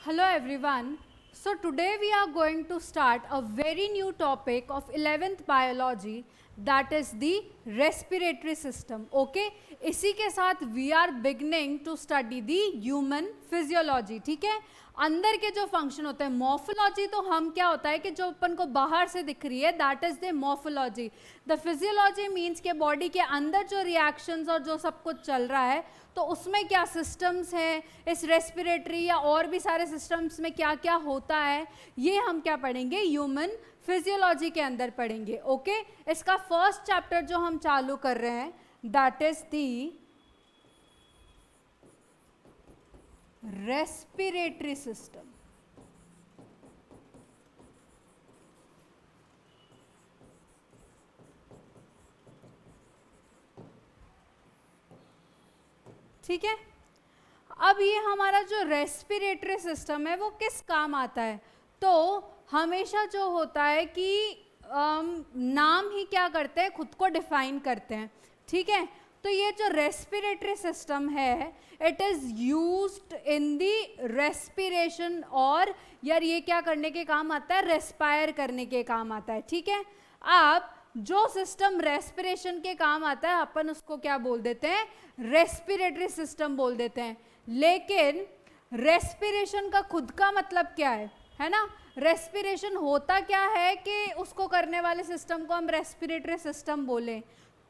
Hello everyone. So today we are going to start a very new topic of 11th biology, that is the respiratory system. Okay? इसी के साथ we are beginning to study the human physiology. ठीक है? अंदर के जो function होते हैं मॉर्फोलॉजी, तो हम क्या होता है कि जो अपन को बाहर से दिख रही है that is the morphology. The physiology means के बॉडी के अंदर जो रिएक्शंस और जो सब कुछ चल रहा है तो उसमें क्या सिस्टम्स हैं, इस रेस्पिरेटरी या और भी सारे सिस्टम्स में क्या क्या होता है, ये हम क्या पढ़ेंगे ह्यूमन फिजियोलॉजी के अंदर पढ़ेंगे. ओके इसका फर्स्ट चैप्टर जो हम चालू कर रहे हैं that is the respiratory system. ठीक है. अब ये हमारा जो रेस्पिरेटरी सिस्टम है वो किस काम आता है, तो हमेशा जो होता है कि नाम ही क्या करते हैं, खुद को डिफाइन करते हैं. ठीक है. तो ये जो रेस्पिरेटरी सिस्टम है it is used in the respiration, और यार ये क्या करने के काम आता है, रेस्पायर करने के काम आता है. ठीक है. अब जो सिस्टम रेस्पिरेशन के काम आता है अपन उसको क्या बोल देते हैं, रेस्पिरेटरी सिस्टम बोल देते हैं. लेकिन रेस्पिरेशन का खुद का मतलब क्या है ना. रेस्पिरेशन होता क्या है कि उसको करने वाले सिस्टम को हम रेस्पिरेटरी सिस्टम बोले.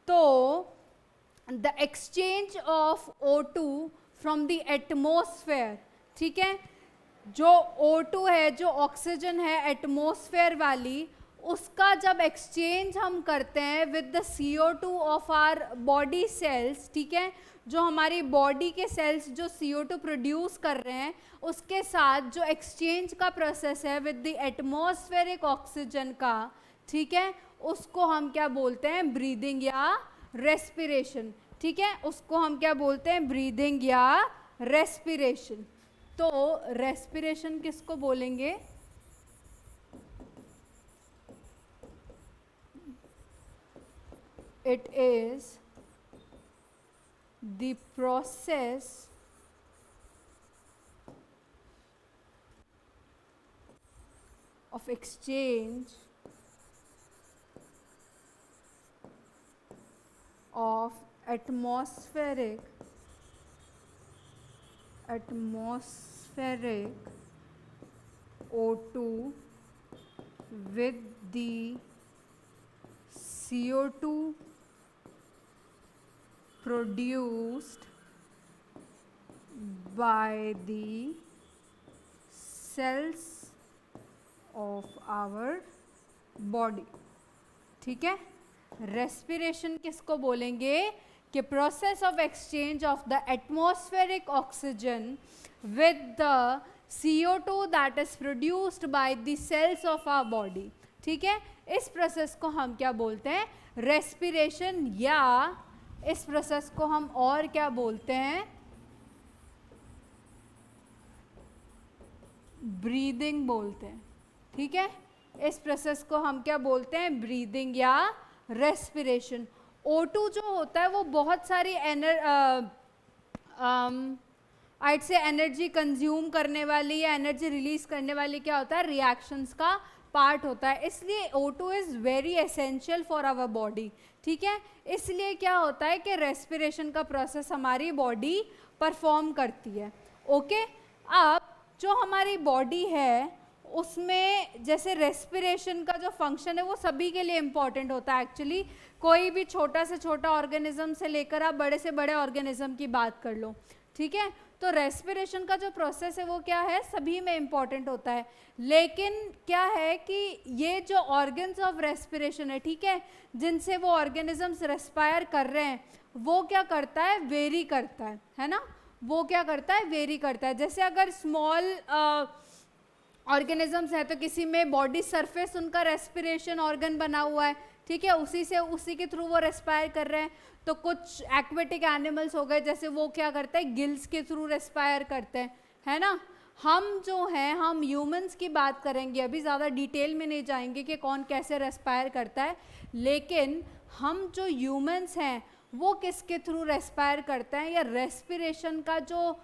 तो the exchange of O2 from the atmosphere. ठीक है. जो O2 है, जो ऑक्सीजन है एटमोसफेयर वाली, उसका जब एक्सचेंज हम करते हैं with the CO2 of our body cells. ठीक है. जो हमारी बॉडी के सेल्स जो CO2 प्रोड्यूस कर रहे हैं उसके साथ जो एक्सचेंज का प्रोसेस है विद द एटमॉस्फेरिक ऑक्सीजन का, ठीक है, उसको हम क्या बोलते हैं, ब्रीदिंग या रेस्पिरेशन. ठीक है. उसको हम क्या बोलते हैं, ब्रीदिंग या रेस्पिरेशन. तो रेस्पिरेशन किसको बोलेंगे, it is the process of exchange of atmospheric O2 with the CO2 produced by the cells of our body. ठीक है. रेस्पिरेशन किसको बोलेंगे कि process of exchange of the atmospheric oxygen with the CO2 that is produced by the cells of our body. ठीक है. इस process को हम क्या बोलते हैं, रेस्पिरेशन, या इस प्रोसेस को हम और क्या बोलते हैं, ब्रीदिंग बोलते हैं. ठीक है. इस प्रोसेस को हम क्या बोलते हैं, ब्रीदिंग या रेस्पिरेशन. O2 जो होता है वो बहुत सारी आइट से एनर्जी कंज्यूम करने वाली या एनर्जी रिलीज करने वाली क्या होता है, रिएक्शंस का पार्ट होता है. इसलिए O2 is very essential for our body. ठीक है. इसलिए क्या होता है कि रेस्पिरेशन का प्रोसेस हमारी बॉडी परफॉर्म करती है. ओके. अब जो हमारी बॉडी है उसमें जैसे रेस्पिरेशन का जो फंक्शन है वो सभी के लिए इम्पॉर्टेंट होता है. एक्चुअली कोई भी छोटा से छोटा ऑर्गेनिज्म से लेकर आप बड़े से बड़े ऑर्गेनिज्म की बात कर लो. ठीक है. तो रेस्पिरेशन का जो प्रोसेस है वो क्या है, सभी में इम्पॉर्टेंट होता है. लेकिन क्या है कि ये जो ऑर्गन्स ऑफ रेस्पिरेशन है, ठीक है, जिनसे वो ऑर्गेनिजम्स रेस्पायर कर रहे हैं, वो क्या करता है, वेरी करता है ना. वो क्या करता है, वेरी करता है. जैसे अगर स्मॉल ऑर्गेनिजम्स है तो किसी में बॉडी सरफेस उनका रेस्पिरेशन ऑर्गन बना हुआ है. ठीक है. उसी के थ्रू वो रेस्पायर कर रहे हैं. तो कुछ एक्वेटिक एनिमल्स हो गए जैसे वो क्या करते हैं, गिल्स के थ्रू रेस्पायर करते हैं, है ना. हम जो हैं, हम ह्यूमंस की बात करेंगे, अभी ज़्यादा डिटेल में नहीं जाएंगे कि कौन कैसे रेस्पायर करता है. लेकिन हम जो ह्यूमंस हैं वो किसके थ्रू रेस्पायर करते हैं, या रेस्पिरेशन का जो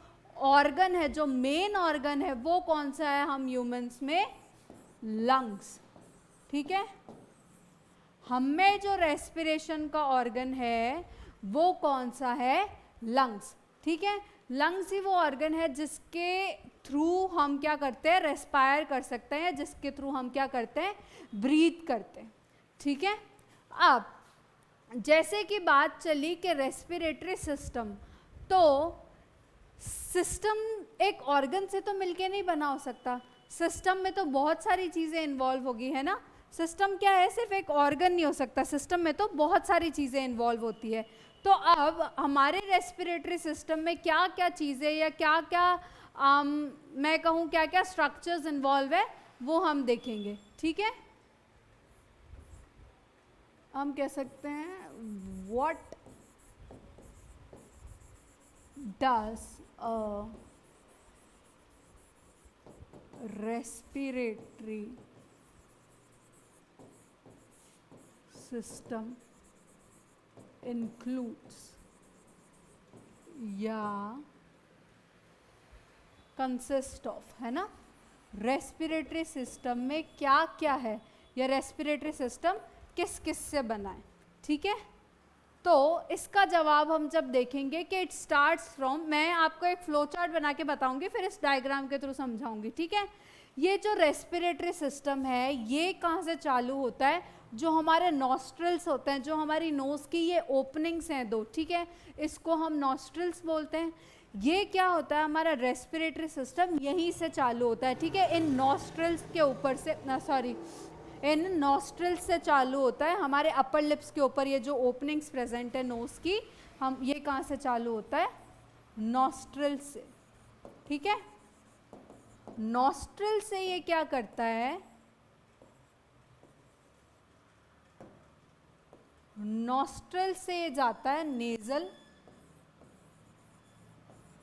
ऑर्गन है, जो मेन ऑर्गन है वो कौन सा है हम ह्यूमंस में? लंग्स। ठीक है, हमें जो रेस्पिरेशन का ऑर्गन है वो कौन सा है? लंग्स। ठीक है, लंग्स ही वो ऑर्गन है जिसके थ्रू हम क्या करते हैं? रेस्पायर कर सकते हैं, जिसके थ्रू हम क्या करते हैं? ब्रीथ करते हैं। ठीक है, अब जैसे कि बात चली कि रेस्पिरेटरी सिस्टम, तो सिस्टम एक ऑर्गन से तो मिलके नहीं बना हो सकता, सिस्टम में तो बहुत सारी चीज़ें इन्वॉल्व होगी, है ना। सिस्टम क्या है? सिर्फ एक ऑर्गन नहीं हो सकता, सिस्टम में तो बहुत सारी चीज़ें इन्वॉल्व होती है। तो अब हमारे रेस्पिरेटरी सिस्टम में क्या क्या चीज़ें या क्या क्या मैं कहूँ क्या क्या स्ट्रक्चर्स इन्वॉल्व है वो हम देखेंगे। ठीक है, हम कह सकते हैं what does a respiratory system includes या कंसिस्ट ऑफ, है ना। रेस्पिरेटरी सिस्टम में क्या क्या है या रेस्पिरेटरी सिस्टम किस किस से बना है? ठीक है, तो इसका जवाब हम जब देखेंगे कि इट स्टार्ट्स फ्रॉम, मैं आपको एक फ्लो चार्ट बना के बताऊंगी, फिर इस डायग्राम के थ्रू समझाऊंगी। ठीक है, ये जो रेस्पिरेटरी सिस्टम है ये कहाँ से चालू होता है? जो हमारे नॉस्ट्रल्स होते हैं, जो हमारी नोज़ की ये ओपनिंग्स हैं दो, ठीक है, इसको हम नॉस्ट्रल्स बोलते हैं। ये क्या होता है? हमारा रेस्पिरेटरी सिस्टम यहीं से चालू होता है। ठीक है, इन नॉस्ट्रल्स के ऊपर से, इन नॉस्ट्रल्स से चालू होता है। हमारे अपर लिप्स के ऊपर ये जो ओपनिंग्स प्रेजेंट है नोज़ की, हम ये कहाँ से चालू होता है? नॉस्ट्रल से। ठीक है, नॉस्ट्रल से ये क्या करता है? नॉस्ट्रल से ये जाता है नेजल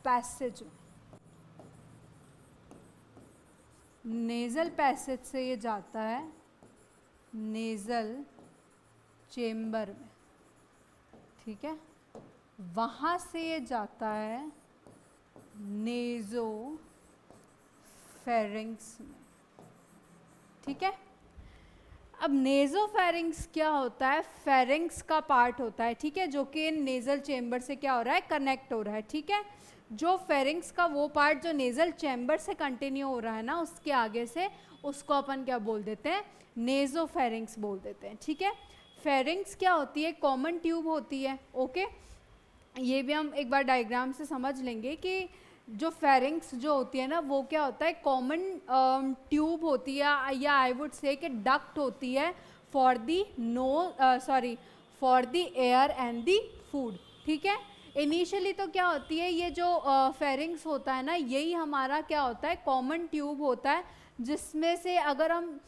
पैसेज में, नेजल पैसेज से ये जाता है नेजल चेम्बर में। ठीक है, वहाँ से ये जाता है नेजो फेरिंग्स में। ठीक है, अब नेजोफेरिंग्स क्या होता है? फेरिंग्स का पार्ट होता है। ठीक है, जो कि नेजल चेम्बर से क्या हो रहा है? कनेक्ट हो रहा है। ठीक है, जो फेरिंग्स का वो पार्ट जो नेजल चेम्बर से कंटिन्यू हो रहा है ना, उसके आगे से, उसको अपन क्या बोल देते हैं? नेजोफेरिंग्स बोल देते हैं। ठीक है, फेरिंग्स क्या होती है? कॉमन ट्यूब होती है। ओके, ये भी हम एक बार डायग्राम से समझ लेंगे कि जो फेरिंग्स जो होती है ना, वो क्या होता है? कॉमन ट्यूब होती है, या आई वुड से कि डक्ट होती है for the air and the food. ठीक है, इनिशियली तो क्या होती है? ये जो फेरिंग्स होता है ना, यही हमारा क्या होता है? कॉमन ट्यूब होता है, जिसमें से अगर हम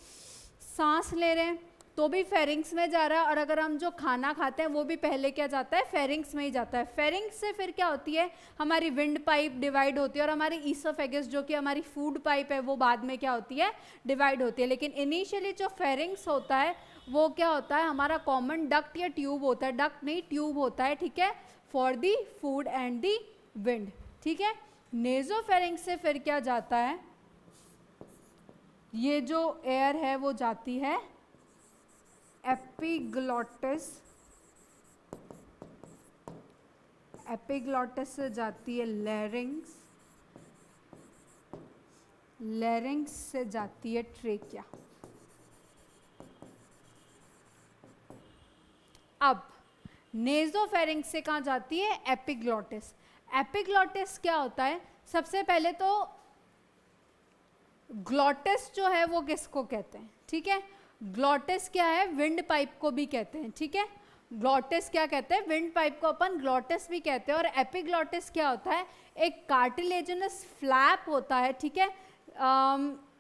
सांस ले रहे हैं तो भी फेरिंग्स में जा रहा है, और अगर हम जो खाना खाते हैं वो भी पहले क्या जाता है? फेरिंग्स में ही जाता है। फेरिंग्स से फिर क्या होती है? हमारी विंड पाइप डिवाइड होती है, और हमारी ईसोफेगस जो कि हमारी फूड पाइप है वो बाद में क्या होती है? डिवाइड होती है। लेकिन इनिशियली जो फेरिंग्स होता है वो क्या होता है? हमारा कॉमन डक्ट या ट्यूब होता है, डक्ट नहीं ट्यूब होता है। ठीक है, for the food and the wind. ठीक है, नेजोफेरिंग्स से फिर क्या जाता है? ये जो एयर है वो जाती है एपिग्लॉटिस, एपिग्लॉटिस से जाती है लैरिंग्स, लैरिंग्स से जाती है ट्रेकिया। अब नेजोफेरिंग्स से कहाँ जाती है? एपिग्लॉटिस। एपिग्लॉटिस क्या होता है? सबसे पहले तो ग्लॉटिस जो है वो किसको कहते हैं? ठीक है, ग्लॉटिस क्या है? विंड पाइप को भी कहते हैं। ठीक है, ग्लॉटिस क्या कहते हैं? विंड पाइप को अपन ग्लॉटिस भी कहते हैं। और एपिग्लॉटिस क्या होता है? एक कार्टिलेजिनस फ्लैप होता है। ठीक है,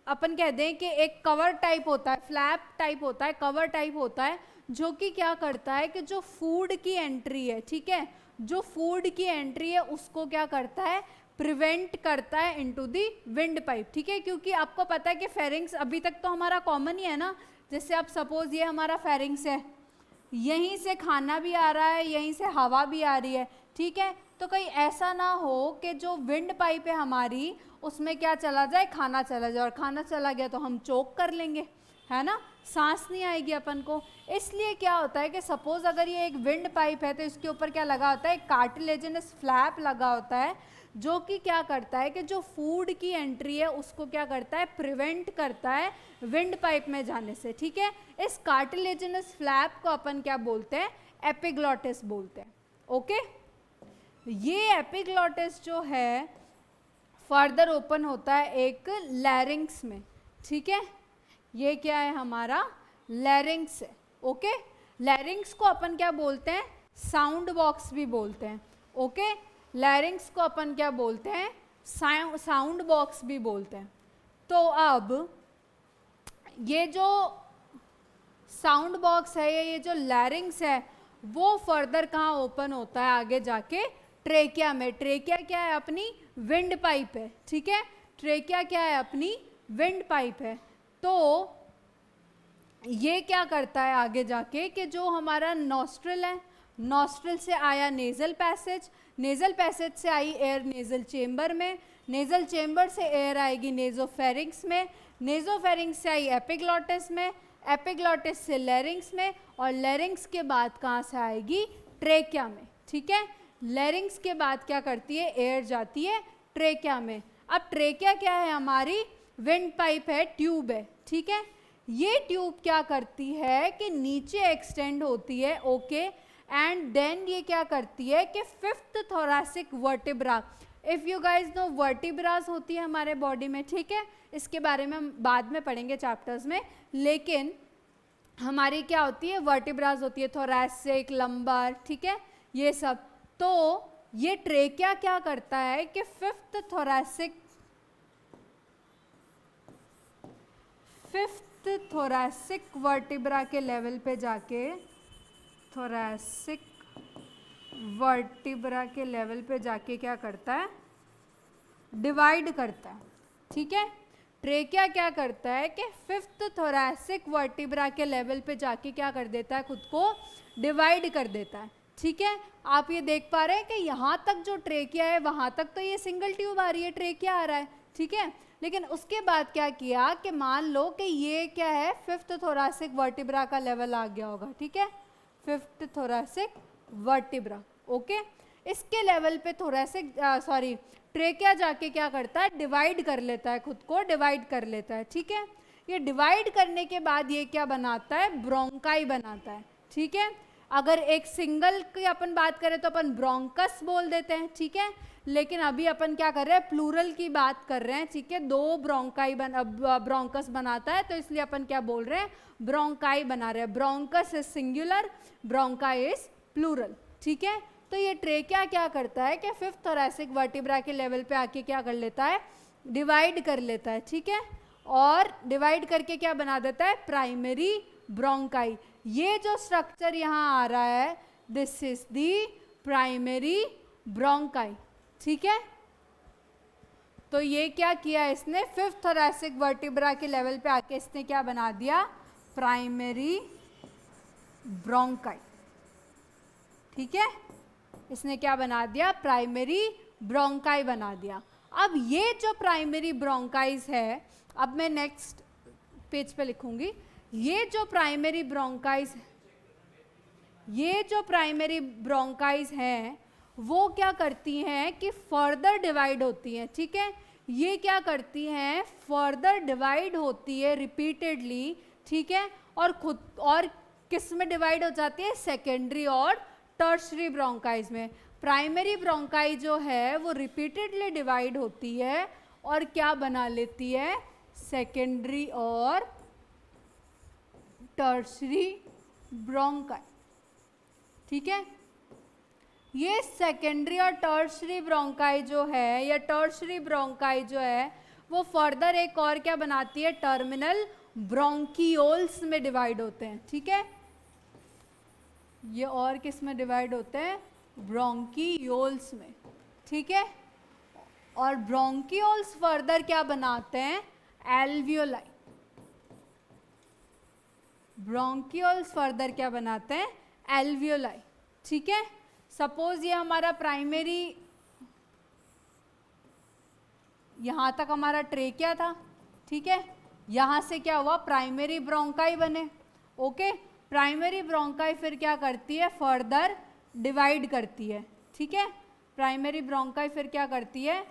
अपन कह दें कि एक कवर टाइप होता है, फ्लैप टाइप होता है, कवर टाइप होता है, जो कि क्या करता है कि जो फूड की एंट्री है, ठीक है, जो फूड की एंट्री है उसको क्या करता है? प्रिवेंट करता है इनटू दी विंड पाइप। ठीक है, क्योंकि आपको पता है कि फेरिंग्स अभी तक तो हमारा कॉमन ही है ना। जैसे आप सपोज ये हमारा फेरिंग्स है, यहीं से खाना भी आ रहा है, यहीं से हवा भी आ रही है। ठीक है, तो कहीं ऐसा ना हो कि जो विंड पाइप है हमारी उसमें क्या चला जाए, खाना चला जाए, और खाना चला गया तो हम चोक कर लेंगे, है ना, सांस नहीं आएगी अपन को। इसलिए क्या होता है कि सपोज अगर ये एक विंड पाइप है तो इसके ऊपर क्या लगा होता है, कार्टिलेजिनस फ्लैप लगा होता है, जो कि क्या करता है कि जो फूड की एंट्री है उसको क्या करता है, प्रिवेंट करता है विंड पाइप में जाने से, ठीक है। इस कार्टिलेजिनस फ्लैप को अपन क्या बोलते हैं, एपिग्लॉटिस बोलते हैं, ओके। ये एपिग्लॉटिस जो है फर्दर ओपन होता है एक लैरिंग्स में, ठीक है। ये क्या है हमारा, लैरिंग्स है, ओके। लैरिंग्स को अपन क्या बोलते हैं, साउंड बॉक्स भी बोलते हैं, ओके। लैरिंग्स को अपन क्या बोलते हैं, साउंड बॉक्स भी बोलते हैं। तो अब ये जो साउंड बॉक्स है, ये जो लैरिंग्स है, वो फर्दर कहाँ ओपन होता है, आगे जाके ट्रेकिया में। ट्रेकिया क्या है, अपनी विंड पाइप है, ठीक है। ट्रेकिया क्या है, अपनी विंड पाइप है। तो ये क्या करता है आगे जाके कि जो हमारा नॉस्ट्रल है, नॉस्ट्रल से आया नेज़ल पैसेज, नेज़ल पैसेज से आई एयर नेज़ल चेम्बर में, नेज़ल चेम्बर से एयर आएगी नेज़ोफेरिंक्स में, नेज़ोफेरिंक्स से आई एपिग्लॉटिस में, एपिग्लॉटिस से लैरिंग्स में, और लैरिंग्स के बाद कहाँ से आएगी, ट्रेकिया में, ठीक है। लैरिंग्स के बाद क्या करती है, एयर जाती है ट्रेकिया में। अब ट्रेकिया क्या है, हमारी विंड पाइप है, ट्यूब है, ठीक है। ये ट्यूब क्या करती है कि नीचे एक्सटेंड होती है, ओके, एंड देन ये क्या करती है कि fifth thoracic vertebra, if you guys know vertebras होती है हमारे बॉडी में, ठीक है। इसके बारे में हम बाद में पढ़ेंगे चैप्टर्स में, लेकिन हमारी क्या होती है, वर्टिब्रास होती है, थोरैसिक, लंबर, ठीक है, ये सब। तो ये ट्रेकिया क्या करता है कि फिफ्थ थोरैसिक वर्टिब्रा के लेवल पे जाके, थोरैसिक वर्टिब्रा के लेवल पे जाके क्या करता है, डिवाइड करता है, ठीक है। ट्रेकिया क्या करता है कि फिफ्थ थोरैसिक वर्टिब्रा के लेवल पे जाके क्या कर देता है, खुद को डिवाइड कर देता है, ठीक है। आप ये देख पा रहे हैं कि यहाँ तक जो ट्रेकिया है वहाँ तक तो ये सिंगल ट्यूब आ रही है, ट्रेकिया आ रहा है, ठीक है। लेकिन उसके बाद क्या किया कि मान लो कि ये क्या है, फिफ्थ थोरैसिक वर्टिब्रा का लेवल आ गया होगा, ठीक है, फिफ्थ थोरैसिक वर्टिब्रा, ओके। इसके लेवल पे थोरैसिक ट्रेकिया जाके क्या करता है, डिवाइड कर लेता है, खुद को डिवाइड कर लेता है, ठीक है। ये डिवाइड करने के बाद ये क्या बनाता है, ब्रोंकाई बनाता है, ठीक है। अगर एक सिंगल की अपन बात करें तो अपन ब्रोंकस बोल देते हैं, ठीक है। लेकिन अभी अपन क्या कर रहे हैं, प्लूरल की बात कर रहे हैं, ठीक है। दो ब्रोंकस बनाता है, तो इसलिए अपन क्या बोल रहे हैं, ब्रोंकाई बना रहे हैं। Bronchus is singular, bronchi is plural, ठीक है। तो ये ट्रेकिया क्या करता है कि फिफ्थ थोरैसिक वर्टिब्रा के लेवल पे आके क्या कर लेता है, डिवाइड कर लेता है, ठीक है। और डिवाइड करके क्या बना देता है, प्राइमरी ब्रोंकाई। ये जो स्ट्रक्चर यहाँ आ रहा है, this is the primary bronchi, ठीक है। तो ये क्या किया इसने, फिफ्थ थोरैसिक वर्टिब्रा के लेवल पे आके इसने क्या बना दिया, प्राइमरी ब्रोंकाई, ठीक है। इसने क्या बना दिया, प्राइमरी ब्रोंकाई बना दिया। अब ये जो प्राइमरी ब्रोंकाइज है, अब मैं नेक्स्ट पेज पे लिखूंगी, ये जो प्राइमरी ब्रोंकाइज हैं वो क्या करती हैं कि फर्दर डिवाइड होती हैं, ठीक है। ये क्या करती हैं, फर्दर डिवाइड होती है रिपीटेडली, ठीक है। और किस में डिवाइड हो जाती है, सेकेंडरी और टर्शरी ब्रोंकाइज में। प्राइमरी ब्रोंकाई जो है वो रिपीटेडली डिवाइड होती है और क्या बना लेती है, सेकेंडरी और टर्शरी ब्रोंकाई, ठीक है। ये सेकेंडरी और टर्शरी ब्रोंकाई जो है, या टर्शरी ब्रोंकाई जो है, वो फर्दर एक और क्या बनाती है, टर्मिनल ब्रोंकियोल्स में डिवाइड होते हैं, ठीक है। ये और किस में डिवाइड होते हैं, ब्रोंकियोल्स में, ठीक है। और ब्रोंकियोल्स फर्दर क्या बनाते हैं, एल्वियोलाई। ब्रोंकियोल्स फर्दर क्या बनाते हैं, एल्वियोलाई, ठीक है। सपोज ये हमारा प्राइमरी, यहाँ तक हमारा ट्रेकिया था, ठीक है, यहाँ से क्या हुआ, प्राइमरी ब्रोंकाई बने, ओके। प्राइमरी ब्रोंकाई फिर क्या करती है, फर्दर डिवाइड करती है, ठीक है। प्राइमरी ब्रोंकाई फिर क्या करती है,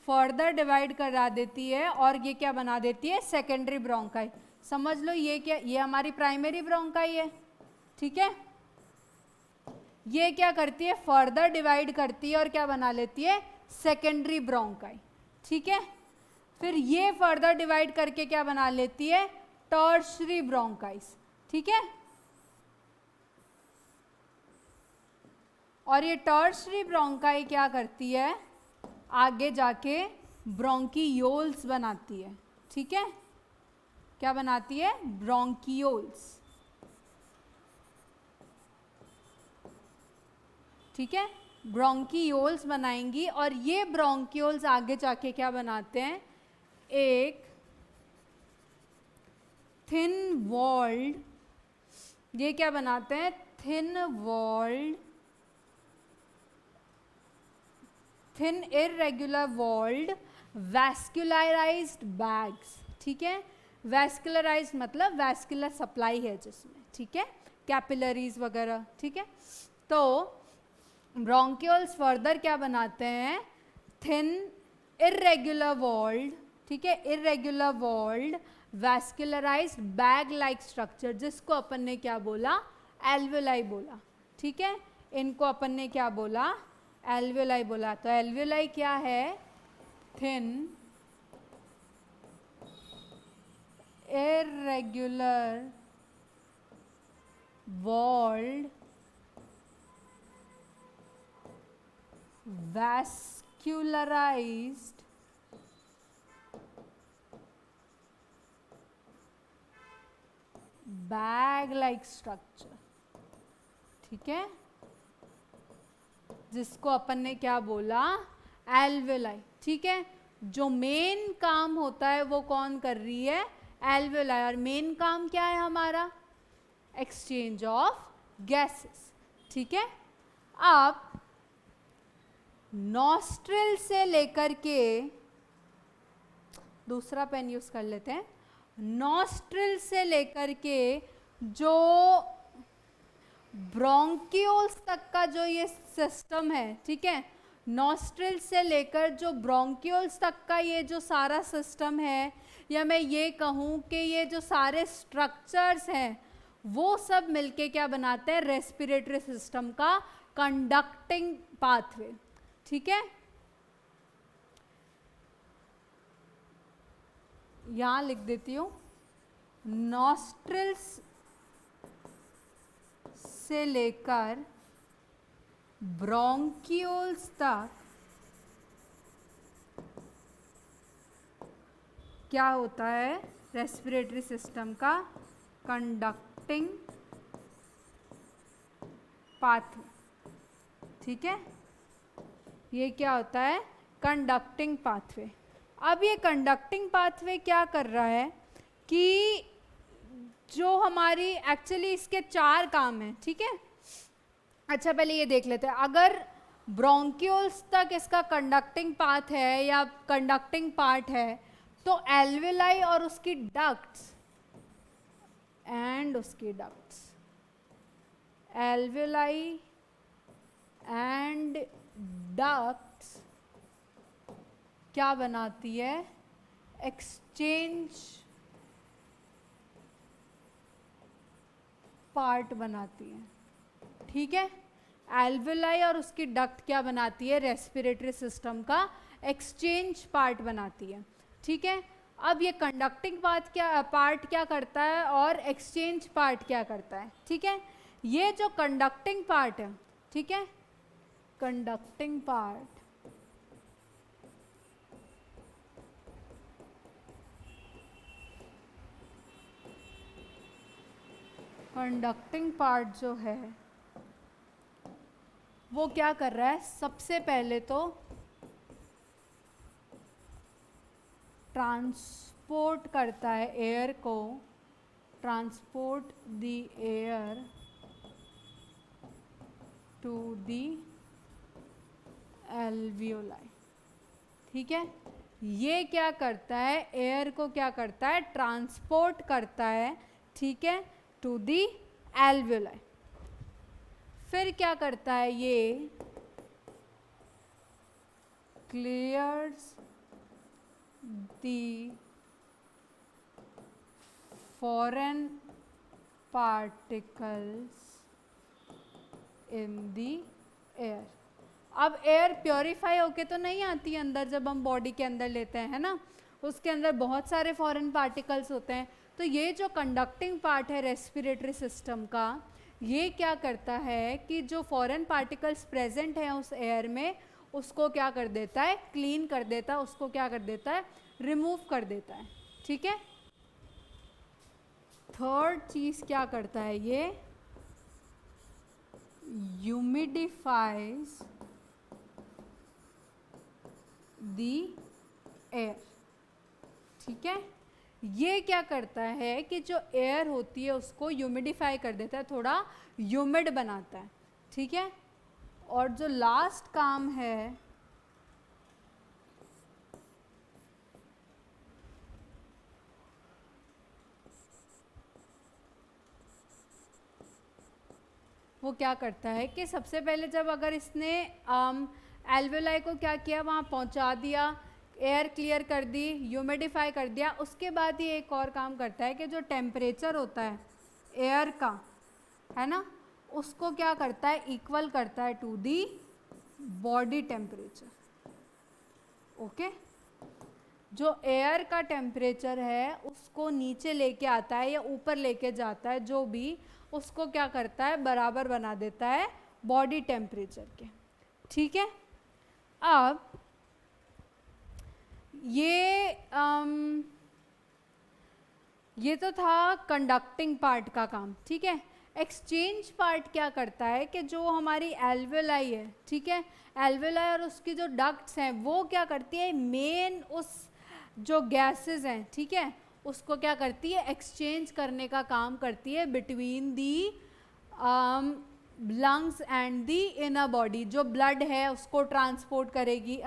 फर्दर डिवाइड करा देती है और ये क्या बना देती है, सेकेंडरी ब्रोंकाई। समझ लो ये क्या, ये हमारी प्राइमरी ब्रोंकाई है, ठीक है। ये क्या करती है, फर्दर डिवाइड करती है और क्या बना लेती है, सेकेंडरी ब्रोंकाई, ठीक है। फिर ये फर्दर डिवाइड करके क्या बना लेती है, टर्शरी ब्रोंकाइस, ठीक है। और ये टर्शरी ब्रोंकाई क्या करती है, आगे जाके ब्रोंकियोल्स बनाती है, ठीक है। क्या बनाती है, ब्रोंकियोल्स, ठीक है। ब्रोंकियोल्स बनाएंगी और ये ब्रोंकियोल्स आगे जाके क्या बनाते हैं, एक थिन वॉल्ड, ये क्या बनाते हैं, thin walled, thin irregular walled vascularised bags, ठीक है। वैस्कुलराइज्ड मतलब वैस्कुलर सप्लाई है जिसमें, ठीक है, कैपिलरीज वगैरह, ठीक है। तो ब्रोंकियोल्स फर्दर क्या बनाते हैं, थिन इररेगुलर वॉल्ड, ठीक है, irregular walled vascularised bag like structure, जिसको अपन ने क्या बोला, एल्वेलाई बोला, ठीक है। इनको अपन ने क्या बोला, एल्वेलाई बोला। तो एल्वेलाई क्या है, thin irregular walled vascularized bag like structure, ठीक है, जिसको अपन ने क्या बोला, एल्वेलाई, ठीक है। जो मेन काम होता है वो कौन कर रही है, एल्वेलाई। और मेन काम क्या है हमारा, एक्सचेंज ऑफ गैसेस, ठीक है। अब नॉस्ट्रिल से लेकर के, दूसरा पेन यूज कर लेते हैं, नॉस्ट्रिल से लेकर के जो ब्रोंकियोल्स तक का जो ये सिस्टम है, ठीक है, नॉस्ट्रिल से लेकर जो ब्रोंकियोल्स तक का ये जो सारा सिस्टम है, या मैं ये कहूँ कि ये जो सारे स्ट्रक्चर्स हैं वो सब मिलके क्या बनाते हैं, रेस्पिरेटरी सिस्टम का कंडक्टिंग पाथवे, ठीक है। यहां लिख देती हूं, नॉस्ट्रिल्स से लेकर ब्रोंकियोल्स तक क्या होता है, रेस्पिरेटरी सिस्टम का कंडक्टिंग पाथवे, ठीक है। ये क्या होता है, कंडक्टिंग पाथवे। अब ये कंडक्टिंग पाथवे क्या कर रहा है कि जो हमारी, एक्चुअली इसके 4 काम हैं, ठीक है। अच्छा पहले ये देख लेते हैं, अगर ब्रोंकियोल्स तक इसका कंडक्टिंग पाथ है या कंडक्टिंग पार्ट है, तो एल्वेलाई और उसकी डक्ट्स एंड उसकी डक्ट्स, एल्वेलाई एंड डक्ट्स क्या बनाती है, एक्सचेंज पार्ट बनाती है, ठीक है। एल्वेलाई और उसकी डक्ट क्या बनाती है, रेस्पिरेटरी सिस्टम का एक्सचेंज पार्ट बनाती है, ठीक है। अब ये कंडक्टिंग पार्ट क्या करता है और एक्सचेंज पार्ट क्या करता है, ठीक है। ये जो कंडक्टिंग पार्ट है, ठीक है, कंडक्टिंग पार्ट जो है वो क्या कर रहा है, सबसे पहले तो ट्रांसपोर्ट करता है एयर को, transport the air to the alveoli. ठीक है, ये क्या करता है, एयर को क्या करता है, ट्रांसपोर्ट करता है, ठीक है, टू दी एल्वियोलाई। फिर क्या करता है, ये clears the foreign particles in the air. अब एयर प्योरीफाई होके तो नहीं आती है अंदर, जब हम बॉडी के अंदर लेते हैं, है ना, उसके अंदर बहुत सारे फॉरेन पार्टिकल्स होते हैं। तो ये जो कंडक्टिंग पार्ट है रेस्पिरेटरी सिस्टम का, ये क्या करता है कि जो फॉरेन पार्टिकल्स प्रेजेंट हैं उस एयर में, उसको क्या कर देता है, क्लीन कर देता है, उसको क्या कर देता है, रिमूव कर देता है। ठीक है, थर्ड चीज क्या करता है, ये ह्यूमिडिफाइज दी एयर। ठीक है, ये क्या करता है कि जो एयर होती है उसको ह्यूमिडिफाई कर देता है, थोड़ा ह्यूमिड बनाता है। ठीक है, और जो लास्ट काम है वो क्या करता है कि सबसे पहले जब अगर इसने एल्वेलाई को क्या किया, वहाँ पहुँचा दिया, एयर क्लियर कर दी, ह्यूमिडिफाई कर दिया, उसके बाद ये एक और काम करता है कि जो टेम्परेचर होता है एयर का, है ना, उसको क्या करता है, इक्वल करता है to the body temperature. Okay, जो एयर का टेम्परेचर है उसको नीचे लेके आता है या ऊपर लेके जाता है, जो भी, उसको क्या करता है, बराबर बना देता है बॉडी टेम्परेचर के। ठीक है, अब ये तो था कंडक्टिंग पार्ट का काम। ठीक है, एक्सचेंज पार्ट क्या करता है कि जो हमारी एल्वेलाई है, ठीक है, एल्वेलाई और उसकी जो डक्ट्स हैं वो क्या करती है, मेन उस जो गैसेस हैं, ठीक है, उसको क्या करती है, एक्सचेंज करने का काम करती है between the lungs and the inner body. जो ब्लड है उसको ट्रांसपोर्ट करेगी,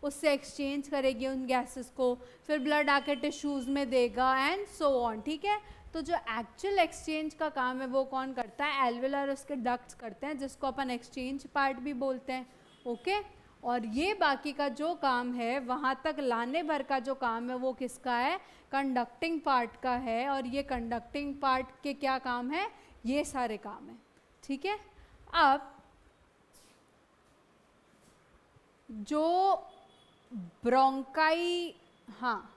उससे एक्सचेंज करेगी उन गैसेस को, फिर ब्लड आके टिश्यूज़ में देगा एंड सो ऑन। ठीक है, तो जो एक्चुअल एक्सचेंज का काम है वो कौन करता है, एल्वेलाई और उसके डक्ट्स करते हैं, जिसको अपन एक्सचेंज पार्ट भी बोलते हैं। ओके, और ये बाकी का जो काम है वहाँ तक लाने भर का जो काम है वो किसका है, कंडक्टिंग पार्ट का है। और ये कंडक्टिंग पार्ट के क्या काम है, ये सारे काम है। ठीक है, अब जो ब्रोंकाई, हाँ,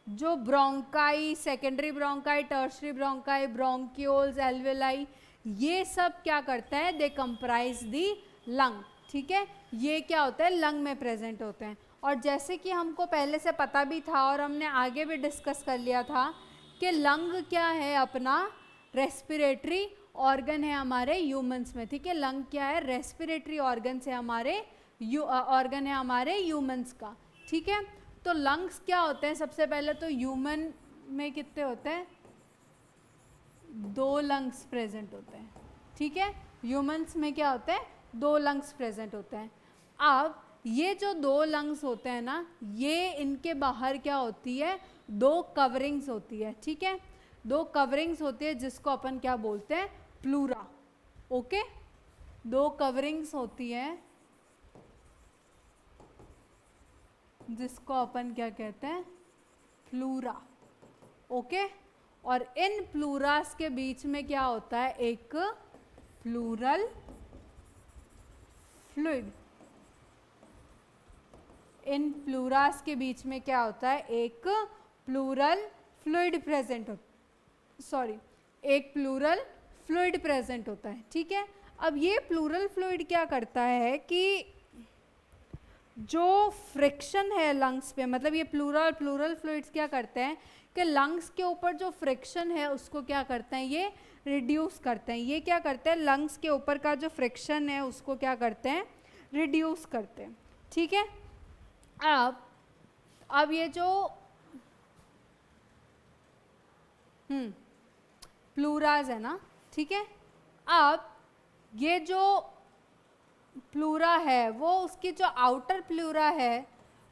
जो bronchi, secondary bronchi, tertiary bronchi, bronchioles, alveoli, ये सब क्या करता है, दे कंप्राइज दी लंग। ठीक है, ये क्या होता है, लंग में प्रेजेंट होते हैं। और जैसे कि हमको पहले से पता भी था और हमने आगे भी डिस्कस कर लिया था कि लंग क्या है, अपना रेस्पिरेटरी ऑर्गन है हमारे ह्यूमंस में। ठीक है, लंग क्या है, रेस्पिरेटरी ऑर्गन है हमारे, ऑर्गन है हमारे ह्यूमंस का। ठीक है, तो लंग्स क्या होते हैं, सबसे पहले तो ह्यूमन में कितने होते हैं, 2 लंग्स प्रेजेंट होते हैं। ठीक है, ह्यूमंस में क्या होते हैं, 2 लंग्स प्रेजेंट होते हैं। अब ये जो 2 लंग्स होते हैं ना, ये इनके बाहर क्या होती है, 2 कवरिंग्स होती है। ठीक है, 2 कवरिंग्स होती है जिसको अपन क्या बोलते हैं, प्लूरा। ओके, 2 कवरिंग्स होती है जिसको अपन क्या कहते हैं, प्लूरा। ओके, और इन प्लूरास के बीच में क्या होता है, एक प्लूरल फ्लूइड। इन प्लूरास के बीच में क्या होता है, एक प्लूरल फ्लूइड प्रेजेंट होता, एक प्लूरल फ्लूइड प्रेजेंट होता है। ठीक है, अब ये प्लूरल फ्लूइड क्या करता है कि जो फ्रिक्शन है लंग्स पे, मतलब ये प्लूरल फ्लूइड्स क्या करते हैं कि लंग्स के ऊपर जो फ्रिक्शन है उसको क्या करते हैं, ये रिड्यूस करते हैं। ये क्या करते हैं, लंग्स के ऊपर का जो फ्रिक्शन है उसको क्या करते हैं, रिड्यूस करते हैं। ठीक है, अब ये जो प्लूराज है ना, ठीक है, अब ये जो प्लूरा है वो उसकी जो आउटर प्लूरा है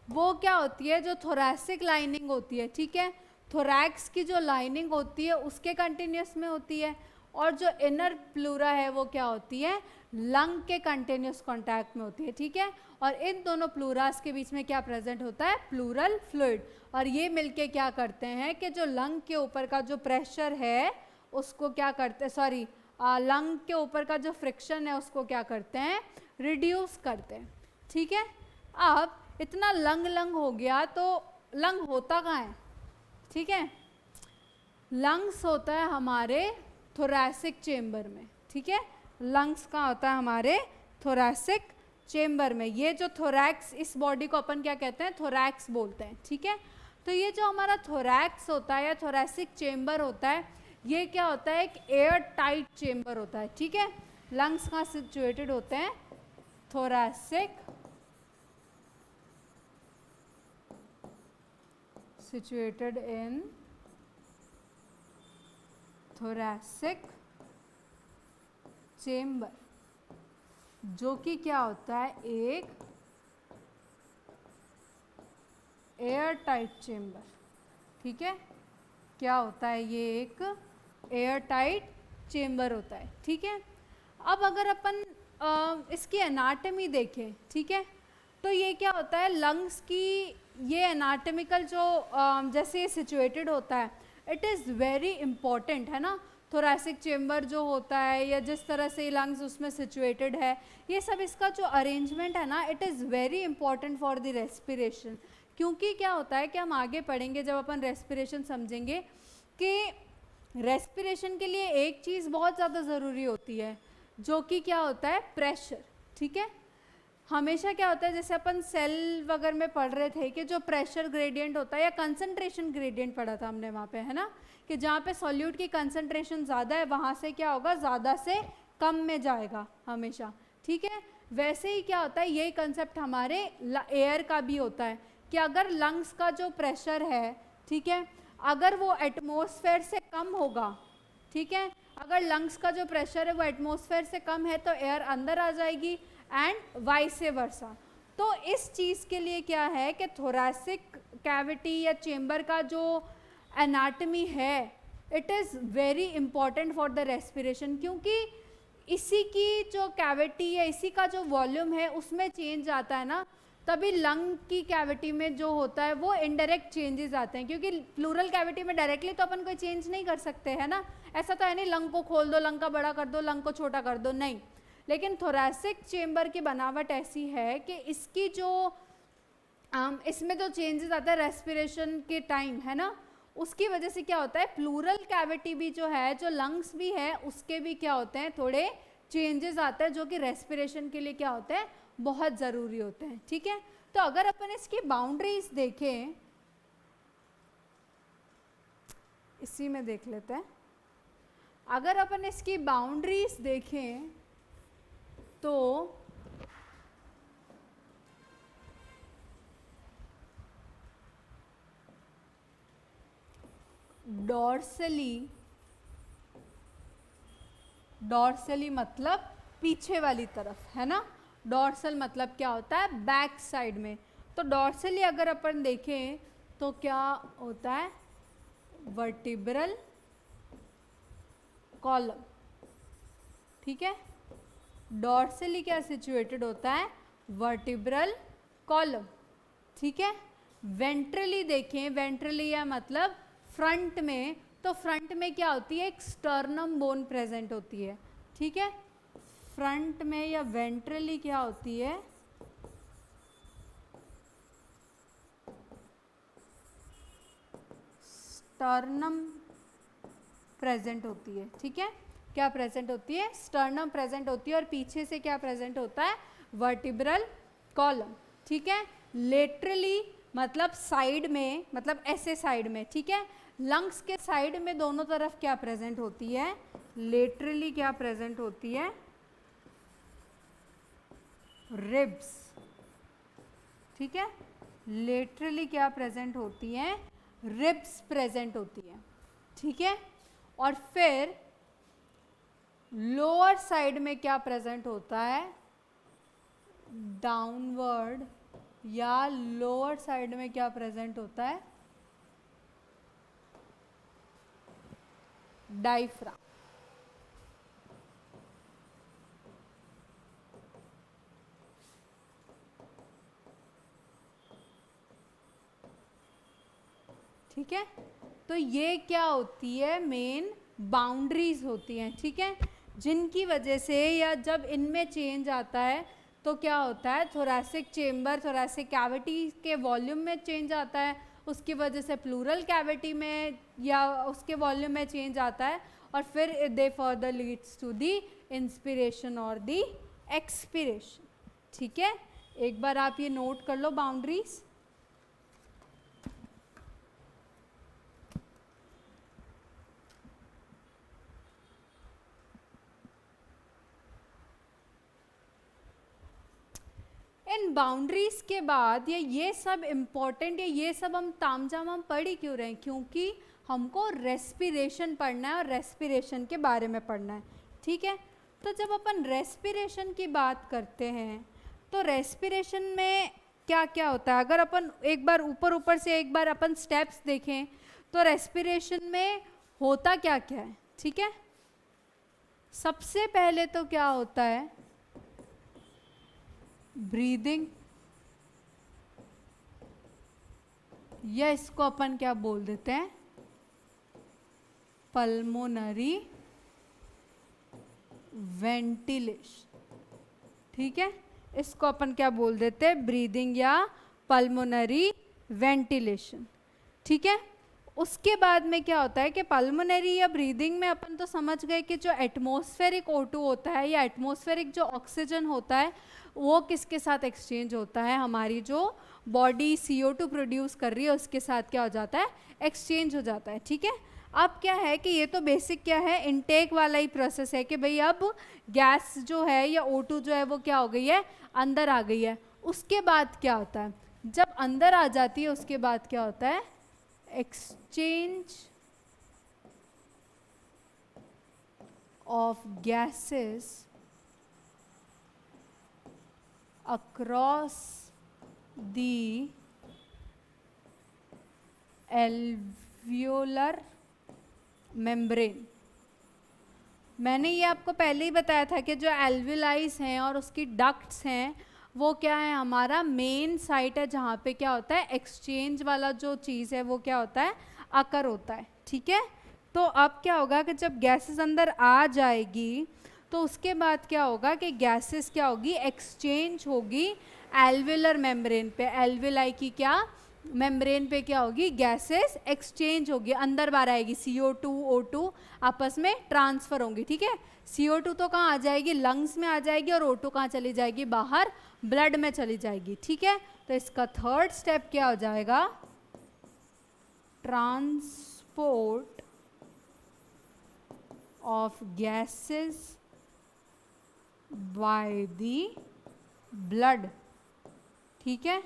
वो क्या होती है, जो थोरैसिक लाइनिंग होती है, ठीक है, थोरैक्स की जो लाइनिंग होती है उसके कंटिन्यूस में होती है, और जो इनर प्लूरा है वो क्या होती है, लंग के कंटिन्यूस कांटेक्ट में होती है, ठीक है। और इन दोनों प्लूरास के बीच में क्या प्रेजेंट होता है, प्लूरल फ्लूइड, और ये मिलके क्या करते हैं कि जो लंग के ऊपर का जो प्रेशर है उसको क्या करते हैं, सॉरी, लंग के ऊपर का जो फ्रिक्शन है उसको क्या करते हैं, रिड्यूस करते हैं, ठीक है। अब इतना लंग लंग हो गया, तो लंग होता कहाँ है, ठीक है, लंग्स होता है हमारे थोरैसिक चेम्बर में, ठीक है, लंग्स कहाँ होता है, हमारे थोरैसिक चेम्बर में। ये जो थोरैक्स, इस बॉडी को अपन क्या कहते हैं, थोरैक्स बोलते हैं, ठीक है। तो ये जो हमारा थोरैक्स होता है या थोरैसिक चेम्बर होता है, ये क्या होता है, एक एयर टाइट चेम्बर होता है, ठीक है। लंग्स कहाँ सिचुएटेड होते हैं, thoracic, situated in thoracic chamber, जो कि क्या होता है, एक एयर टाइट चेम्बर, ठीक है, क्या होता है, ये एक एयर टाइट चेम्बर होता है, ठीक है। अब अगर अपन इसकी एनाटमी देखें, ठीक है, तो ये क्या होता है, लंग्स की ये एनाटमिकल जो जैसे ये सिचुएटेड होता है, इट इज़ वेरी इम्पॉर्टेंट, है ना, थोरैसिक चेम्बर जो होता है या जिस तरह से लंग्स उसमें सिचुएटेड है, ये सब इसका जो अरेंजमेंट है ना, it is very important for the respiration. क्योंकि क्या होता है कि हम आगे पढ़ेंगे जब अपन रेस्पिरेशन समझेंगे कि रेस्पिरेशन के लिए एक चीज़ बहुत ज़्यादा ज़रूरी होती है, जो कि क्या होता है, प्रेशर, ठीक है। हमेशा क्या होता है, जैसे अपन सेल वगैरह में पढ़ रहे थे कि जो प्रेशर ग्रेडियंट होता है या कंसंट्रेशन ग्रेडियंट पढ़ा था हमने वहाँ पे, है ना, कि जहाँ पे सॉल्यूट की कंसंट्रेशन ज़्यादा है वहाँ से क्या होगा, ज़्यादा से कम में जाएगा हमेशा, ठीक है। वैसे ही क्या होता है, यही कंसेप्ट हमारे एयर का भी होता है कि अगर लंग्स का जो प्रेशर है, ठीक है, अगर वो एटमॉस्फेयर से कम होगा, ठीक है, अगर लंग्स का जो प्रेशर है वो एटमॉस्फेयर से कम है तो एयर अंदर आ जाएगी एंड वाइस वर्सा। तो इस चीज़ के लिए क्या है कि थोरैसिक कैविटी या चेम्बर का जो एनाटमी है, it is very important for the respiration, क्योंकि इसी की जो कैविटी या इसी का जो वॉल्यूम है उसमें चेंज आता है ना, तभी लंग की कैविटी में जो होता है वो इनडायरेक्ट चेंजेस आते हैं, क्योंकि प्लूरल कैविटी में डायरेक्टली तो अपन कोई चेंज नहीं कर सकते, है ना, ऐसा तो है नहीं लंग को खोल दो, लंग का बड़ा कर दो, लंग को छोटा कर दो, नहीं। लेकिन थोरैसिक चेम्बर की बनावट ऐसी है कि इसकी जो इसमें जो चेंजेस आता है रेस्पिरेशन के टाइम, है ना, उसकी वजह से क्या होता है, प्लूरल कैविटी भी जो है, जो लंग्स भी है, उसके भी क्या होते हैं, थोड़े चेंजेस आते हैं, जो कि रेस्पिरेशन के लिए क्या होते हैं, बहुत ज़रूरी होते हैं, ठीक है। तो अगर अपन इसकी बाउंड्रीज देखें, इसी में देख लेते हैं, अगर अपन इसकी बाउंड्रीज देखें तो डॉर्सली मतलब पीछे वाली तरफ, है ना, डॉर्सल मतलब क्या होता है, बैक साइड में। तो डॉर्सली अगर अपन देखें तो क्या होता है, वर्टिब्रल कॉलम, ठीक है, डॉर्सली क्या सिचुएटेड होता है, वर्टिब्रल कॉलम, ठीक है। वेंट्रली देखें, वेंट्रली या मतलब फ्रंट में, तो फ्रंट में क्या होती है, एक स्टर्नम बोन प्रेजेंट होती है, ठीक है, फ्रंट में या वेंट्रली क्या होती है, स्टर्नम प्रेजेंट होती है, ठीक है, क्या प्रेजेंट होती है, स्टर्नम प्रेजेंट होती है, और पीछे से क्या प्रेजेंट होता है, वर्टिब्रल कॉलम, ठीक है। लेटरली मतलब साइड में, मतलब ऐसे साइड में, ठीक है, लंग्स के साइड में दोनों तरफ क्या प्रेजेंट होती है, लेटरली क्या प्रेजेंट होती है, रिब्स, ठीक है, लेटरली क्या प्रेजेंट होती है, रिब्स प्रेजेंट होती है, ठीक है। और फिर लोअर साइड में क्या प्रेजेंट होता है, डाउनवर्ड या लोअर साइड में क्या प्रेजेंट होता है? डायफ्राम। ठीक है, तो ये क्या होती है? मेन बाउंड्रीज होती हैं, ठीक है, जिनकी वजह से या जब इनमें चेंज आता है तो क्या होता है? थोरैसिक चेम्बर, थोरैसिक कैविटी के वॉल्यूम में चेंज आता है, उसकी वजह से प्लूरल कैविटी में या उसके वॉल्यूम में चेंज आता है, और फिर they further leads to the inspiration और दी एक्सपिरेशन। ठीक है, एक बार आप ये नोट कर लो बाउंड्रीज। इन बाउंड्रीज के बाद ये सब इम्पोर्टेंट है, ये सब हम तामझाम हम पढ़ ही क्यों रहे हैं? क्योंकि हमको रेस्पिरेशन पढ़ना है और रेस्पिरेशन के बारे में पढ़ना है। ठीक है, तो जब अपन रेस्पिरेशन की बात करते हैं तो रेस्पिरेशन में क्या क्या होता है? अगर अपन एक बार ऊपर से एक बार अपन स्टेप्स देखें तो रेस्पिरेशन में होता क्या क्या है? ठीक है, सबसे पहले तो क्या होता है? ब्रीदिंग, या इसको अपन क्या बोल देते हैं? Pulmonary ventilation. ठीक है, इसको अपन क्या बोल देते हैं? ब्रीदिंग या पल्मोनरी वेंटिलेशन। ठीक है, उसके बाद में क्या होता है कि पल्मोनरी या ब्रीदिंग में अपन तो समझ गए कि जो एटमॉस्फेरिक O2 होता है या एटमॉस्फेरिक जो ऑक्सीजन होता है वो किसके साथ एक्सचेंज होता है? हमारी जो बॉडी CO2 प्रोड्यूस कर रही है उसके साथ क्या हो जाता है? एक्सचेंज हो जाता है। ठीक है, अब क्या है कि ये तो बेसिक क्या है? इनटेक वाला ही प्रोसेस है कि भाई अब गैस जो है या O2 जो है वो क्या हो गई है? अंदर आ गई है। उसके बाद क्या होता है? जब अंदर आ जाती है उसके बाद क्या होता है? Exchange of gases across the alveolar membrane। मैंने ये आपको पहले ही बताया था कि जो एल्विलाइज हैं और उसकी डक्ट्स हैं वो क्या है? हमारा मेन साइट है जहाँ पे क्या होता है? एक्सचेंज वाला जो चीज़ है वो क्या होता है? अकर होता है। ठीक है, तो अब क्या होगा कि जब गैसेस अंदर आ जाएगी तो उसके बाद क्या होगा कि गैसेस क्या होगी? एक्सचेंज होगी एल्वेलर मेम्ब्रेन पे। एल्वेलाई की क्या मेम्ब्रेन पे क्या होगी? गैसेस एक्सचेंज होगी, अंदर बाहर आएगी, CO2 O2 आपस में ट्रांसफर होंगी। ठीक है, CO2 तो कहाँ आ जाएगी? लंग्स में आ जाएगी, और O2 कहाँ चली जाएगी? बाहर ब्लड में चली जाएगी। ठीक है, तो इसका थर्ड स्टेप क्या हो जाएगा? Transport of gases by the blood. ठीक है,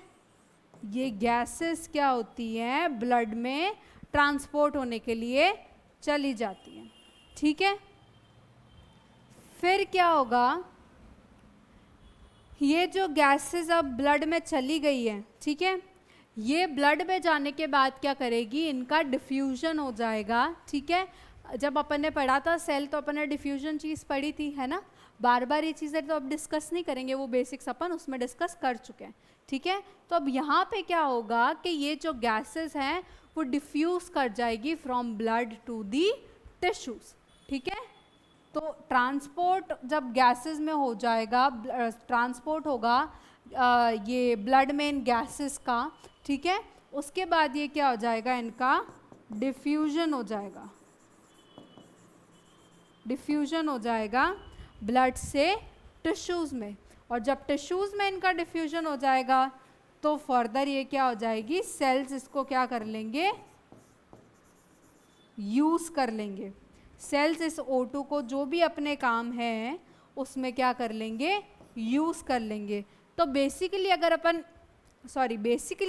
ये गैसेस क्या होती हैं? ब्लड में ट्रांसपोर्ट होने के लिए चली जाती हैं। ठीक है, फिर क्या होगा? ये जो गैसेस अब ब्लड में चली गई है, ठीक है, ये ब्लड में जाने के बाद क्या करेगी? इनका डिफ्यूजन हो जाएगा। ठीक है, जब अपन ने पढ़ा था सेल तो अपन ने डिफ्यूजन चीज़ पढ़ी थी, है ना? बार बार ये चीज़ें तो अब डिस्कस नहीं करेंगे, वो बेसिक्स अपन उसमें डिस्कस कर चुके हैं। ठीक है, तो अब यहाँ पे क्या होगा कि ये जो गैसेस हैं वो डिफ्यूज़ कर जाएगी from blood to the tissues. ठीक है, तो ट्रांसपोर्ट जब गैसेस में हो जाएगा, ट्रांसपोर्ट होगा ये ब्लड में इन गैसेस का। ठीक है, उसके बाद ये क्या हो जाएगा? इनका डिफ्यूजन हो जाएगा। डिफ्यूजन हो जाएगा ब्लड से टिश्यूज़ में, और जब टिश्यूज़ में इनका डिफ्यूजन हो जाएगा तो फर्दर ये क्या हो जाएगी? सेल्स इसको क्या कर लेंगे? यूज़ कर लेंगे। सेल्स इस O2 को जो भी अपने काम है उसमें क्या कर लेंगे? यूज़ कर लेंगे। तो बेसिकली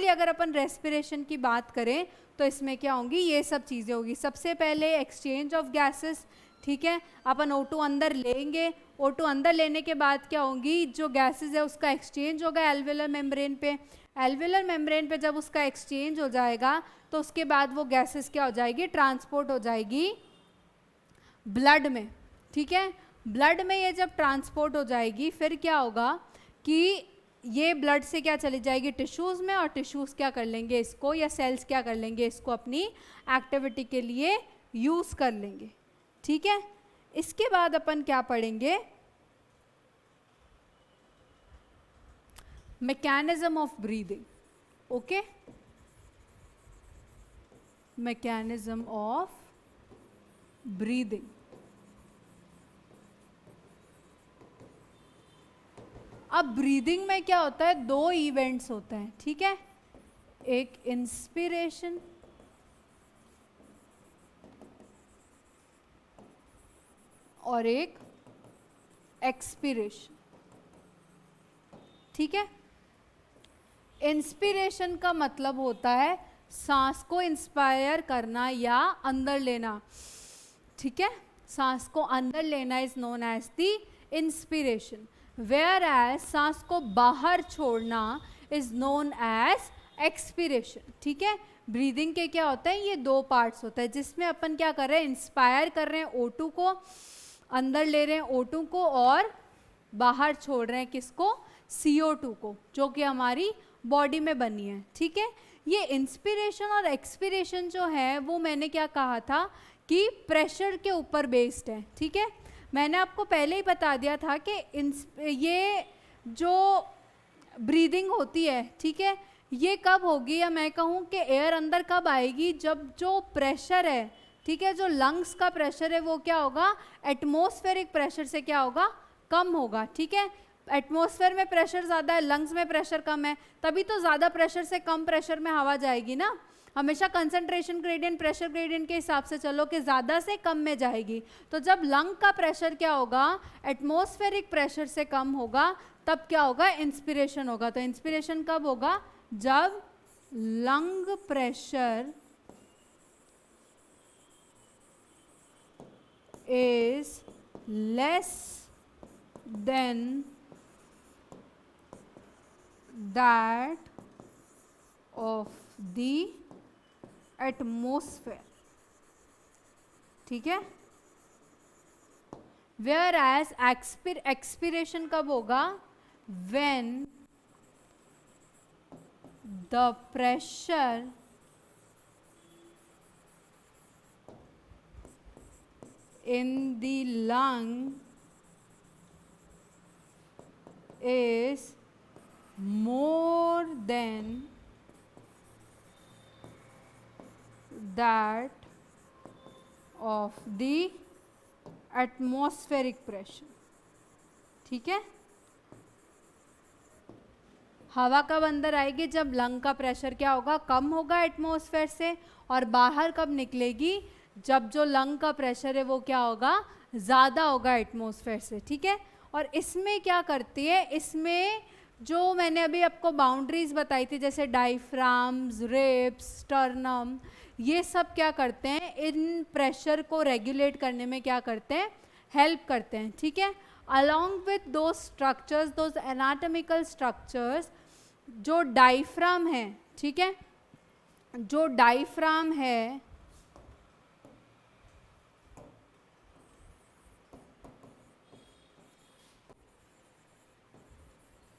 अगर अपन रेस्पिरेशन की बात करें तो इसमें क्या होंगी? ये सब चीज़ें होगी। सबसे पहले एक्सचेंज ऑफ गैसेस, ठीक है। अपन O2 अंदर लेंगे, O2 अंदर लेने के बाद क्या होंगी, जो गैसेज है उसका एक्सचेंज होगा एल्वेलर मेम्ब्रेन पे। एल्वेलर मेम्ब्रेन पे जब उसका एक्सचेंज हो जाएगा तो उसके बाद वो गैसेज क्या हो जाएगी, ट्रांसपोर्ट हो जाएगी ब्लड में, ठीक है। ब्लड में ये जब ट्रांसपोर्ट हो जाएगी फिर क्या होगा कि ये ब्लड से क्या चली जाएगी टिश्यूज़ में, और टिश्यूज़ क्या कर लेंगे इसको, या सेल्स क्या कर लेंगे इसको अपनी एक्टिविटी के लिए यूज़ कर लेंगे, ठीक है। इसके बाद अपन क्या पढ़ेंगे, mechanism of breathing, okay. Mechanism of breathing. अब ब्रीदिंग में क्या होता है, दो इवेंट्स होते हैं, ठीक है। एक इंस्पिरेशन और एक एक्सपिरेशन, ठीक है। इंस्पिरेशन का मतलब होता है सांस को इंस्पायर करना या अंदर लेना, ठीक है। सांस को अंदर लेना is known as the inspiration, whereas सांस को बाहर छोड़ना इज नोन एज एक्सपिरेशन, ठीक है। ब्रीदिंग के क्या होता है, ये दो पार्ट्स होता है, जिसमें अपन क्या कर रहे हैं, इंस्पायर कर रहे हैं O2 को, अंदर ले रहे हैं O2 को, और बाहर छोड़ रहे हैं किसको, CO2 को, जो कि हमारी बॉडी में बनी है, ठीक है। ये इंस्पिरेशन और एक्सपिरेशन जो है वो मैंने क्या कहा था कि प्रेशर के ऊपर बेस्ड है, ठीक है। मैंने आपको पहले ही बता दिया था कि ये जो ब्रीदिंग होती है, ठीक है, ये कब होगी, या मैं कहूँ कि एयर अंदर कब आएगी, जब जो प्रेशर है, ठीक है, जो लंग्स का प्रेशर है वो क्या होगा, एटमॉस्फेरिक प्रेशर से क्या होगा, कम होगा, ठीक है। एटमॉस्फेयर में प्रेशर ज़्यादा है, लंग्स में प्रेशर कम है, तभी तो ज़्यादा प्रेशर से कम प्रेशर में हवा जाएगी ना। हमेशा कंसंट्रेशन ग्रेडियंट प्रेशर ग्रेडियंट के हिसाब से चलो कि ज़्यादा से कम में जाएगी। तो जब लंग का प्रेशर क्या होगा, एटमॉस्फेरिक प्रेशर से कम होगा, तब क्या होगा, इंस्पिरेशन होगा। तो इंस्पिरेशन कब होगा, जब lung pressure is less than that of the atmosphere, ठीक है। whereas expiration कब होगा, when the pressure in the lung is more than that of the atmospheric pressure, ठीक है। हवा कब अंदर आएगी, जब लंग का प्रेशर क्या होगा, कम होगा एटमॉस्फेयर से, और बाहर कब निकलेगी, जब जो लंग का प्रेशर है वो क्या होगा, ज़्यादा होगा एटमॉस्फेयर से, ठीक है। और इसमें क्या करती है, इसमें जो मैंने अभी आपको बाउंड्रीज बताई थी, जैसे डायफ्राम्स, रिब्स, स्टर्नम, ये सब क्या करते हैं, इन प्रेशर को रेगुलेट करने में क्या करते हैं, हेल्प करते हैं, ठीक है। अलॉन्ग विथ दो स्ट्रक्चर्स, दोज एनाटॉमिकल स्ट्रक्चर्स, जो डायफ्राम है, ठीक है, जो डायफ्राम है,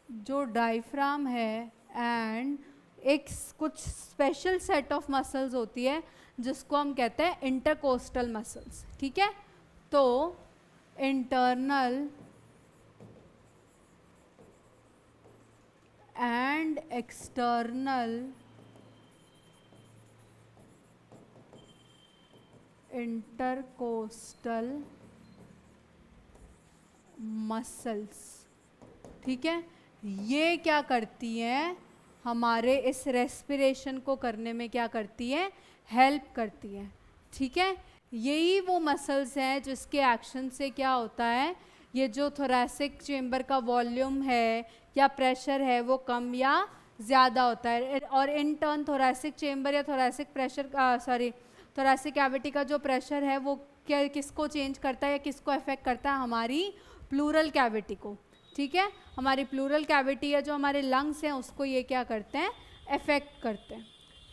जो डायफ्राम है, एंड एक कुछ स्पेशल सेट ऑफ मसल्स होती है जिसको हम कहते हैं इंटरकोस्टल मसल्स, ठीक है। तो internal and external intercostal muscles, ठीक है, ये क्या करती हैं, हमारे इस रेस्पिरेशन को करने में क्या करती है, हेल्प करती है, ठीक है। यही वो मसल्स हैं जिसके एक्शन से क्या होता है, ये जो थोरैसिक चेम्बर का वॉल्यूम है या प्रेशर है वो कम या ज़्यादा होता है, और इन टर्न थोरैसिक चेम्बर या थोरैसिक प्रेशर थोरेसिक कैविटी का जो प्रेशर है वो क्या किसको चेंज करता है या किसको अफेक्ट करता है, हमारी प्लूरल कैविटी को, ठीक है। हमारी प्लूरल कैविटी या जो हमारे लंग्स हैं उसको ये क्या करते हैं, अफेक्ट करते हैं,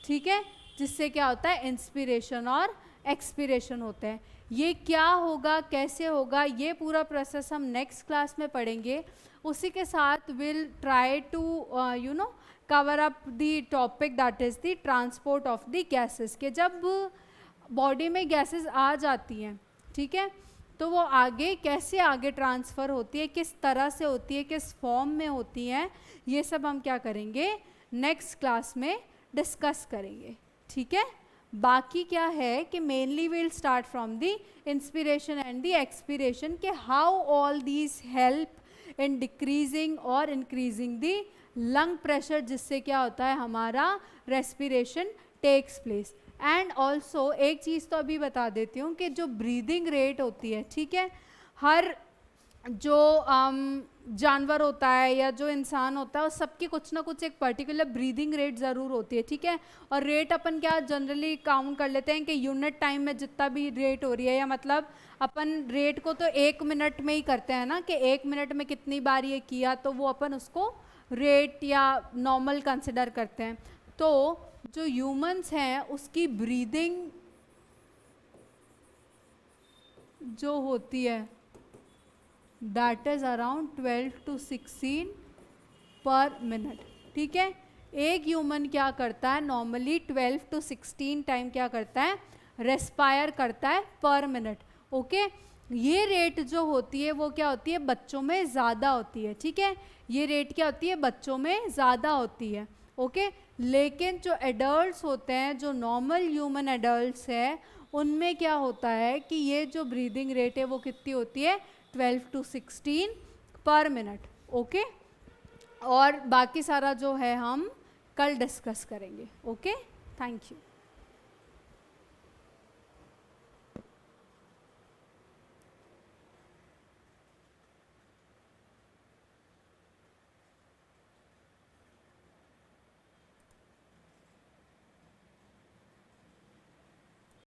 ठीक है। जिससे क्या होता है, इंस्पिरेशन और एक्सपिरेशन होते हैं। ये क्या होगा, कैसे होगा, ये पूरा प्रोसेस हम नेक्स्ट क्लास में पढ़ेंगे। उसी के साथ will try to you know cover up the topic that is the transport of the gases, के जब बॉडी में गैसेस आ जाती हैं, ठीक है, तो वो आगे कैसे आगे ट्रांसफ़र होती है, किस तरह से होती है, किस फॉर्म में होती हैं, ये सब हम क्या करेंगे, नेक्स्ट क्लास में डिस्कस करेंगे, ठीक है। बाकी क्या है कि mainly will start from the inspiration and the expiration, के how all these help in decreasing और इंक्रीजिंग द लंग प्रेशर, जिससे क्या होता है, हमारा respiration takes place. And also एक चीज़ तो अभी बता देती हूँ कि जो ब्रीदिंग रेट होती है, ठीक है, हर जो जानवर होता है या जो इंसान होता है वो सबकी कुछ ना कुछ एक पर्टिकुलर ब्रीदिंग रेट ज़रूर होती है, ठीक है। और रेट अपन क्या जनरली काउंट कर लेते हैं कि यूनिट टाइम में जितना भी रेट हो रही है, या मतलब अपन रेट को तो 1 मिनट में ही करते हैं ना, कि 1 मिनट में कितनी बार ये किया, तो वो अपन उसको रेट या नॉर्मल कंसिडर करते हैं। तो जो ह्यूमंस हैं उसकी ब्रीदिंग जो होती है दैट इज़ अराउंड 12 to 16 पर मिनट, ठीक है। एक ह्यूमन क्या करता है, नॉर्मली 12 to 16 टाइम क्या करता है, रेस्पायर करता है पर मिनट, ओके। ये रेट जो होती है वो क्या होती है, बच्चों में ज़्यादा होती है, ठीक है। ये रेट क्या होती है, बच्चों में ज़्यादा होती है, ओके। लेकिन जो एडल्ट्स होते हैं, जो नॉर्मल ह्यूमन एडल्ट्स हैं, उनमें क्या होता है कि ये जो ब्रीदिंग रेट है वो कितनी होती है, 12 to 16 पर मिनट, ओके। और बाकी सारा जो है हम कल डिस्कस करेंगे, ओके। Thank you.